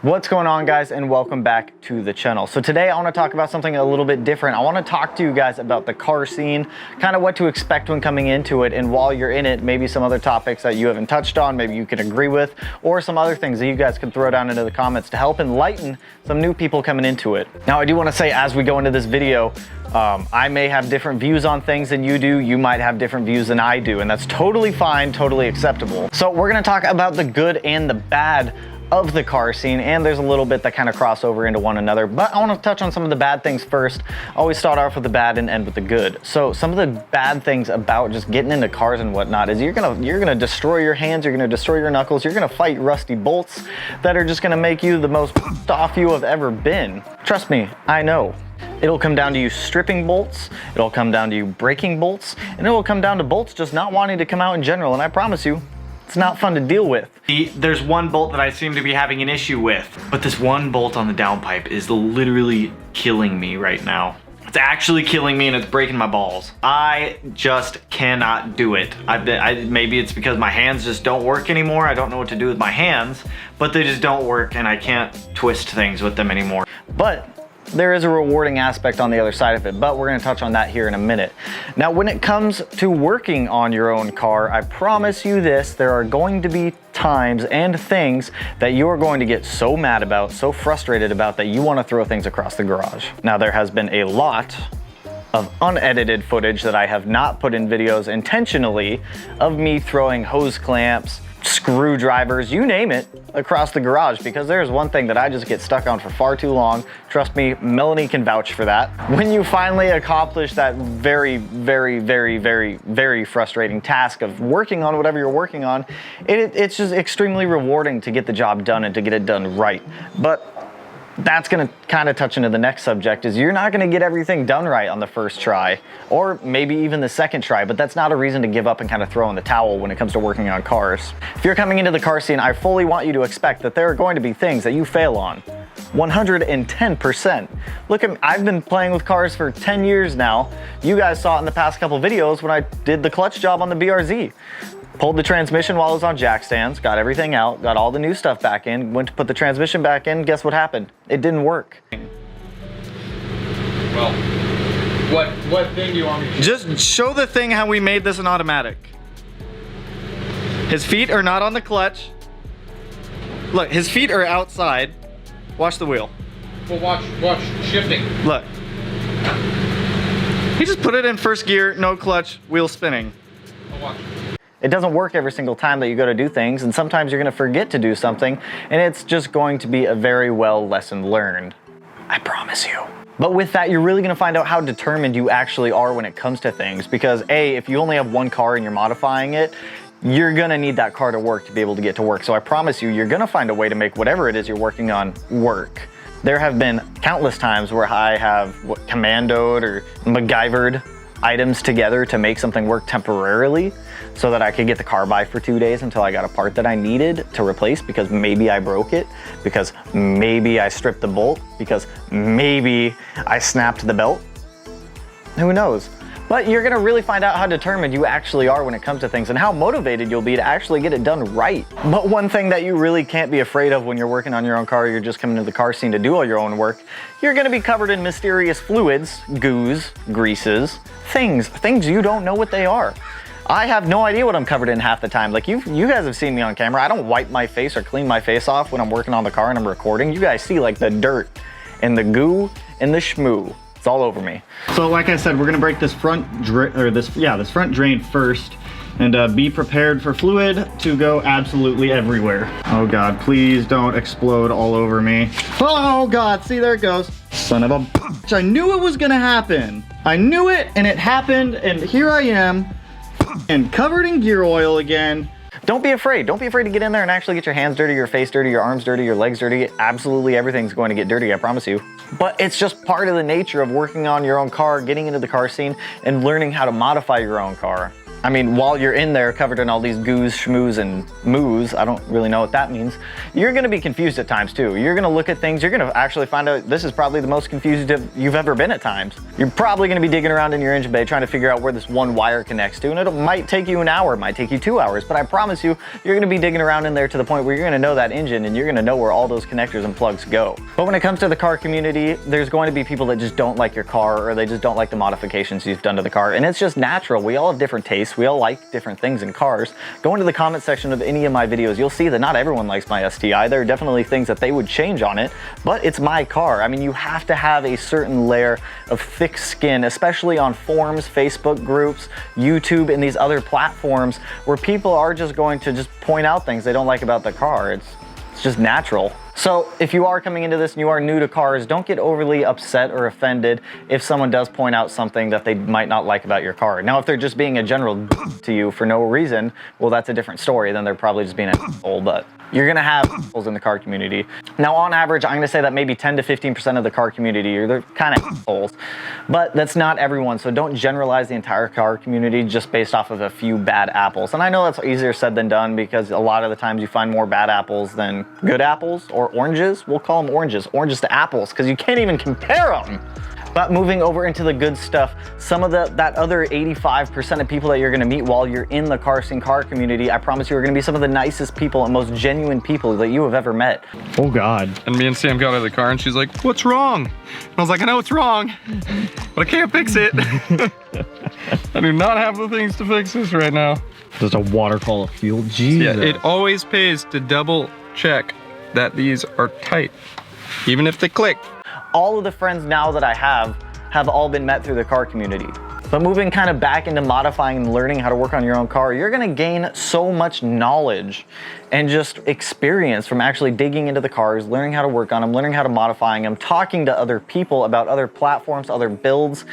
What's going on, guys, and welcome back to the channel. So today I want to talk about something a little bit different. I want to talk to you guys about the car scene, kind of what to expect when coming into it, and while you're in it, maybe some other topics that you haven't touched on, maybe you can agree with, or some other things that you guys can throw down into the comments to help enlighten some new people coming into it. Now, I do want to say, as we go into this video, I may have different views on things than you do. You might have different views than I do, and that's totally fine, totally acceptable. So we're going to talk about the good and the bad of the car scene, and there's a little bit that kind of cross over into one another, but I want to touch on some of the bad things first. Always start off with the bad and end with the good. So some of the bad things about just getting into cars and whatnot is you're gonna destroy your hands, you're gonna destroy your knuckles, you're gonna fight rusty bolts that are just gonna make you the most pissed off you have ever been. Trust me, I know. It'll come down to you stripping bolts, it'll come down to you breaking bolts, and it'll come down to bolts just not wanting to come out in general, and I promise you, it's not fun to deal with. There's one bolt that I seem to be having an issue with, but this one bolt on the downpipe is literally killing me right now. It's actually killing me and it's breaking my balls. I just cannot do it. Maybe it's because my hands just don't work anymore. I don't know what to do with my hands, but they just don't work and I can't twist things with them anymore. But there is a rewarding aspect on the other side of it, but we're going to touch on that here in a minute. Now, when it comes to working on your own car, I promise you this, there are going to be times and things that you are going to get so mad about, so frustrated about, that you want to throw things across the garage. Now, there has been a lot of unedited footage that I have not put in videos intentionally of me throwing hose clamps, screwdrivers, you name it, across the garage, because there's one thing that I just get stuck on for far too long. Trust me, Melanie can vouch for that. When you finally accomplish that very, very, very, very, very frustrating task of working on whatever you're working on, it's just extremely rewarding to get the job done and to get it done right. But that's going to kind of touch into the next subject, is you're not going to get everything done right on the first try, or maybe even the second try, but that's not a reason to give up and kind of throw in the towel when it comes to working on cars. If you're coming into the car scene, I fully want you to expect that there are going to be things that you fail on. 110%. Look at me, I've been playing with cars for 10 years now. You guys saw it in the past couple videos when I did the clutch job on the BRZ. Pulled the transmission while it was on jack stands, got everything out, got all the new stuff back in, went to put the transmission back in, guess what happened? It didn't work. Well, what thing do you want me to Just show the thing how we made this an automatic. His feet are not on the clutch. Look, his feet are outside. Watch the wheel. Well, watch shifting. Look. He just put it in first gear, no clutch, wheel spinning. I'll watch. It doesn't work every single time that you go to do things, and sometimes you're going to forget to do something, and it's just going to be a very well lesson learned. I promise you. But with that, you're really going to find out how determined you actually are when it comes to things, because A, if you only have one car and you're modifying it, you're going to need that car to work to be able to get to work. So I promise you, you're going to find a way to make whatever it is you're working on work. There have been countless times where I have commandoed or MacGyvered items together to make something work temporarily so that I could get the car by for 2 days until I got a part that I needed to replace, because maybe I broke it, because maybe I stripped the bolt, because maybe I snapped the belt. Who knows? But you're gonna really find out how determined you actually are when it comes to things and how motivated you'll be to actually get it done right. But one thing that you really can't be afraid of when you're working on your own car, you're just coming to the car scene to do all your own work, you're gonna be covered in mysterious fluids, goos, greases, things you don't know what they are. I have no idea what I'm covered in half the time. Like you guys have seen me on camera. I don't wipe my face or clean my face off when I'm working on the car and I'm recording. You guys see like the dirt and the goo and the schmoo. It's all over me. So like I said, we're gonna break this front this front drain first, and be prepared for fluid to go absolutely everywhere. Oh God, please don't explode all over me. Oh God, see, there it goes. Son of a bitch, I knew it was gonna happen. I knew it, and it happened, and here I am, and covered in gear oil again. Don't be afraid. Don't be afraid to get in there and actually get your hands dirty, your face dirty, your arms dirty, your legs dirty. Absolutely everything's going to get dirty, I promise you. But it's just part of the nature of working on your own car, getting into the car scene, and learning how to modify your own car. I mean, while you're in there covered in all these goos, schmoos, and moos, I don't really know what that means, you're gonna be confused at times too. You're gonna look at things, you're gonna actually find out this is probably the most confused you've ever been at times. You're probably gonna be digging around in your engine bay trying to figure out where this one wire connects to, and it might take you an hour, it might take you 2 hours, but I promise you, you're gonna be digging around in there to the point where you're gonna know that engine and you're gonna know where all those connectors and plugs go. But when it comes to the car community, there's going to be people that just don't like your car, or they just don't like the modifications you've done to the car, and it's just natural. We all have different tastes, we all like different things in cars. Go into the comment section of any of my videos, you'll see that not everyone likes my STI. There are definitely things that they would change on it, but it's my car. I mean, you have to have a certain layer of thick skin, especially on forums, Facebook groups, YouTube, and these other platforms where people are just going to just point out things they don't like about the car. It's just natural. So if you are coming into this and you are new to cars, don't get overly upset or offended if someone does point out something that they might not like about your car. Now, if they're just being a general to you for no reason, well, that's a different story. Then they're probably just being an asshole, but you're gonna have assholes in the car community. Now, on average, I'm gonna say that maybe 10 to 15% of the car community, they're kind of assholes, but that's not everyone. So don't generalize the entire car community just based off of a few bad apples. And I know that's easier said than done because a lot of the times you find more bad apples than good apples, or oranges. We'll call them oranges to apples, because you can't even compare them. But moving over into the good stuff, some of that other 85% of people that you're gonna meet while you're in the car scene car community, I promise you are gonna be some of the nicest people and most genuine people that you have ever met. Oh God. And me and Sam got out of the car and she's like, "What's wrong?" And I was like, "I know it's wrong, but I can't fix it." I do not have the things to fix this right now. Just a water column of fuel. Jesus. Yeah, it always pays to double check that these are tight, even if they click. All of the friends now that I have all been met through the car community. But moving kind of back into modifying and learning how to work on your own car, you're gonna gain so much knowledge and just experience from actually digging into the cars, learning how to work on them, learning how to modify them, talking to other people about other platforms, other builds.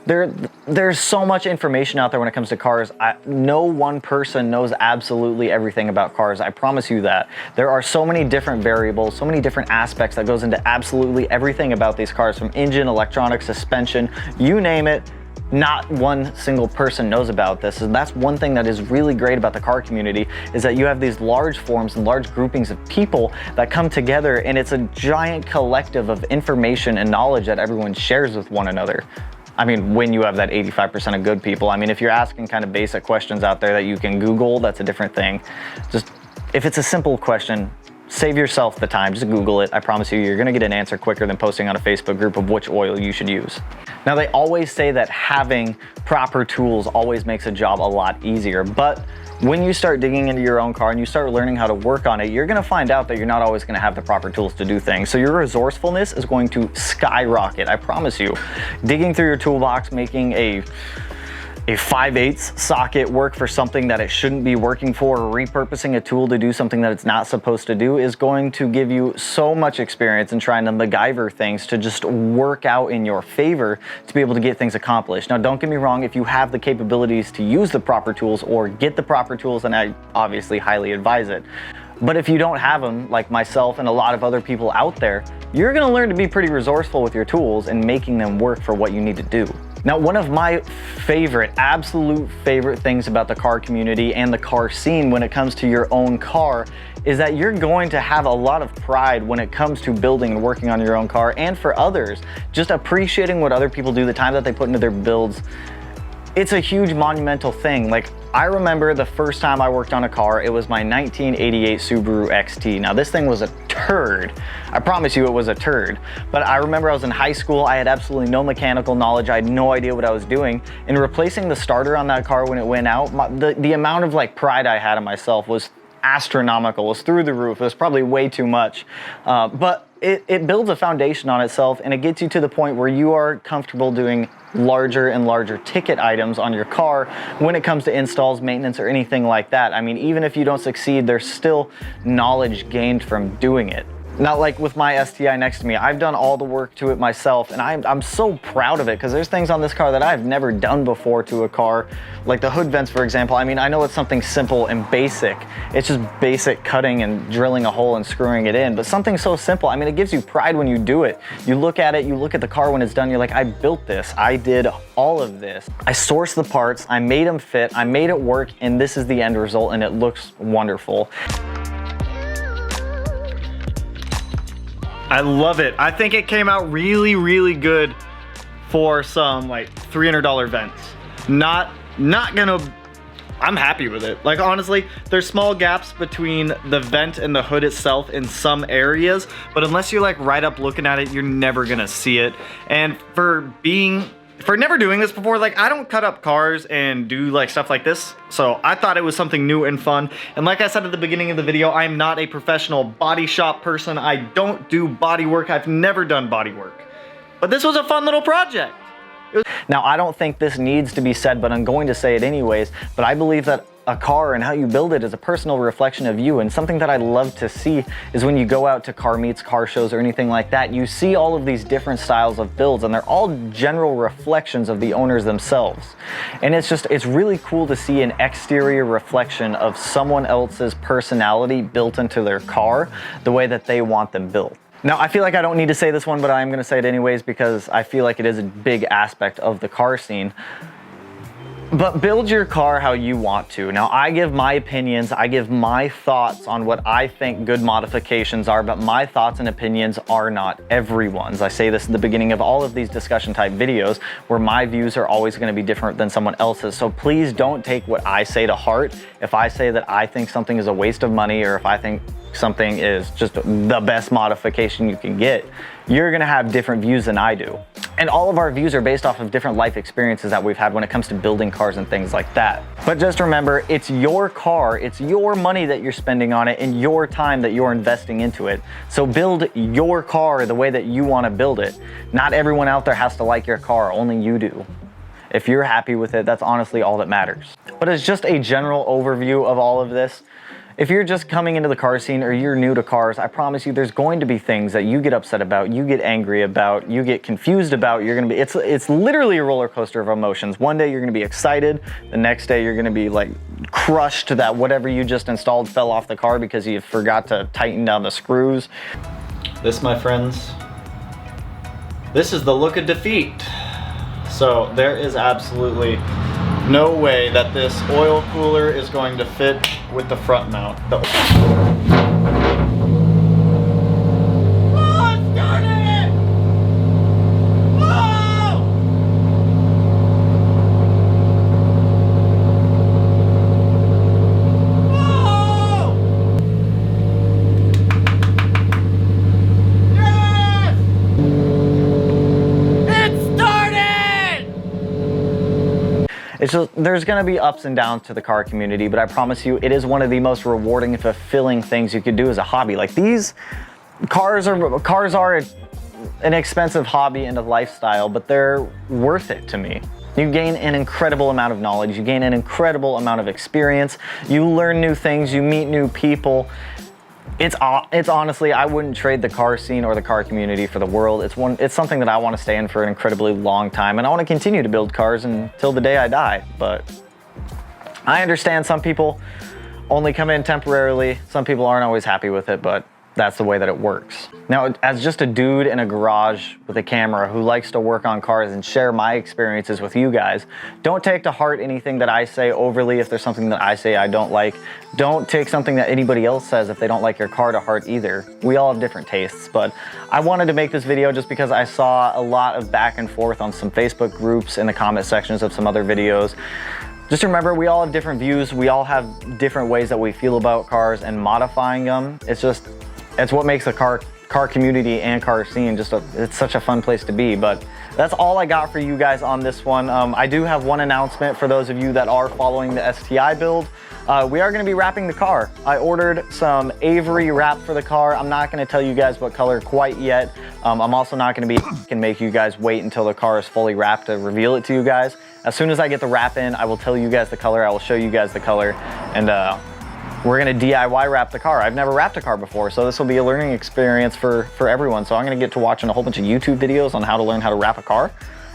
There's so much information out there when it comes to cars. No one person knows absolutely everything about cars. I promise you that. There are so many different variables, so many different aspects that goes into absolutely everything about these cars, from engine, electronics, suspension, you name it. Not one single person knows about this, and that's one thing that is really great about the car community, is that you have these large forums and large groupings of people that come together, and it's a giant collective of information and knowledge that everyone shares with one another. I mean, when you have that 85% of good people. I mean, if you're asking kind of basic questions out there that you can Google, that's a different thing. Just, if it's a simple question, save yourself the time, just Google it. I promise you, you're gonna get an answer quicker than posting on a Facebook group of which oil you should use. Now, they always say that having proper tools always makes a job a lot easier, but when you start digging into your own car and you start learning how to work on it, you're gonna find out that you're not always gonna have the proper tools to do things. So your resourcefulness is going to skyrocket, I promise you. Digging through your toolbox, making a 5/8 socket work for something that it shouldn't be working for, or repurposing a tool to do something that it's not supposed to do, is going to give you so much experience in trying to MacGyver things to just work out in your favor to be able to get things accomplished. Now, don't get me wrong, if you have the capabilities to use the proper tools or get the proper tools, then I obviously highly advise it. But if you don't have them, like myself and a lot of other people out there, you're gonna learn to be pretty resourceful with your tools and making them work for what you need to do. Now, one of my absolute favorite things about the car community and the car scene when it comes to your own car is that you're going to have a lot of pride when it comes to building and working on your own car, and for others, just appreciating what other people do, the time that they put into their builds. It's a huge monumental thing. Like, I remember the first time I worked on a car, it was my 1988 Subaru XT. Now, this thing was a turd. I promise you it was a turd. But I remember I was in high school, I had absolutely no mechanical knowledge, I had no idea what I was doing. And replacing the starter on that car when it went out, the amount of like pride I had in myself was astronomical, was through the roof. It was probably way too much. But it builds a foundation on itself, and it gets you to the point where you are comfortable doing larger and larger ticket items on your car when it comes to installs, maintenance, or anything like that. I mean, even if you don't succeed, there's still knowledge gained from doing it. Not like with my STI next to me. I've done all the work to it myself, and I'm so proud of it because there's things on this car that I've never done before to a car. Like the hood vents, for example. I mean, I know it's something simple and basic. It's just basic cutting and drilling a hole and screwing it in, but something so simple. I mean, it gives you pride when you do it. You look at it, you look at the car when it's done, you're like, I built this. I did all of this. I sourced the parts, I made them fit, I made it work, and this is the end result, and it looks wonderful. I love it. I think it came out really, really good for some like $300 vents. I'm happy with it. Like honestly, there's small gaps between the vent and the hood itself in some areas, but unless you're like right up looking at it, you're never gonna see it. And for never doing this before, like I don't cut up cars and do like stuff like this. So I thought it was something new and fun. And like I said at the beginning of the video, I'm not a professional body shop person. I don't do body work. I've never done body work. But this was a fun little project. Now, I don't think this needs to be said, but I'm going to say it anyways. But I believe that a car and how you build it is a personal reflection of you, and something that I love to see is when you go out to car meets, car shows, or anything like that, you see all of these different styles of builds, and they're all general reflections of the owners themselves. And it's really cool to see an exterior reflection of someone else's personality built into their car the way that they want them built. Now, I feel like I don't need to say this one, but I am going to say it anyways because I feel like it is a big aspect of the car scene. But build your car how you want to. Now, I give my opinions, I give my thoughts on what I think good modifications are, but my thoughts and opinions are not everyone's. I say this at the beginning of all of these discussion type videos where my views are always going to be different than someone else's. So please don't take what I say to heart. If I say that I think something is a waste of money, or if I think something is just the best modification you can get, you're gonna have different views than I do. And all of our views are based off of different life experiences that we've had when it comes to building cars and things like that. But just remember, it's your car, it's your money that you're spending on it and your time that you're investing into it. So build your car the way that you wanna build it. Not everyone out there has to like your car, only you do. If you're happy with it, that's honestly all that matters. But as just a general overview of all of this, if you're just coming into the car scene or you're new to cars, I promise you there's going to be things that you get upset about, you get angry about, you get confused about. It's literally a roller coaster of emotions. One day you're gonna be excited, the next day you're gonna be like crushed that whatever you just installed fell off the car because you forgot to tighten down the screws. This, my friends, this is the look of defeat. So there is absolutely no way that this oil cooler is going to fit with the front mount. It's just, there's gonna be ups and downs to the car community, but I promise you, it is one of the most rewarding and fulfilling things you could do as a hobby. Like these cars are an expensive hobby and a lifestyle, but they're worth it to me. You gain an incredible amount of knowledge, you gain an incredible amount of experience, you learn new things, you meet new people. It's honestly, I wouldn't trade the car scene or the car community for the world. It's something that I want to stay in for an incredibly long time, and I want to continue to build cars until the day I die. But I understand some people only come in temporarily. Some people aren't always happy with it, but that's the way that it works. Now, as just a dude in a garage with a camera who likes to work on cars and share my experiences with you guys, don't take to heart anything that I say overly if there's something that I say I don't like. Don't take something that anybody else says if they don't like your car to heart either. We all have different tastes, but I wanted to make this video just because I saw a lot of back and forth on some Facebook groups in the comment sections of some other videos. Just remember, we all have different views. We all have different ways that we feel about cars, and modifying them, it's what makes the car community and car scene it's such a fun place to be. But that's all I got for you guys on this one. I do have one announcement for those of you that are following the STI build. We are going to be wrapping the car. I ordered some Avery wrap for the car. I'm not going to tell you guys what color quite yet. I'm also not going to make you guys wait until the car is fully wrapped to reveal it to you guys. As soon as I get the wrap in, I will tell you guys the color. I will show you guys the color, and we're gonna DIY wrap the car. I've never wrapped a car before, so this will be a learning experience for everyone. So I'm gonna get to watching a whole bunch of YouTube videos on how to learn how to wrap a car,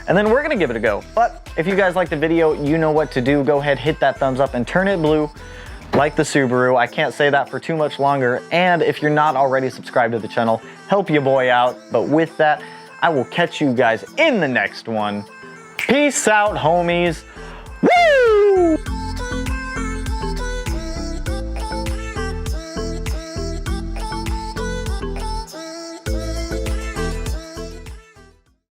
and then we're gonna give it a go. But if you guys like the video, you know what to do. Go ahead, hit that thumbs up and turn it blue like the Subaru. I can't say that for too much longer. And if you're not already subscribed to the channel, help your boy out. But with that, I will catch you guys in the next one. Peace out, homies. Woo!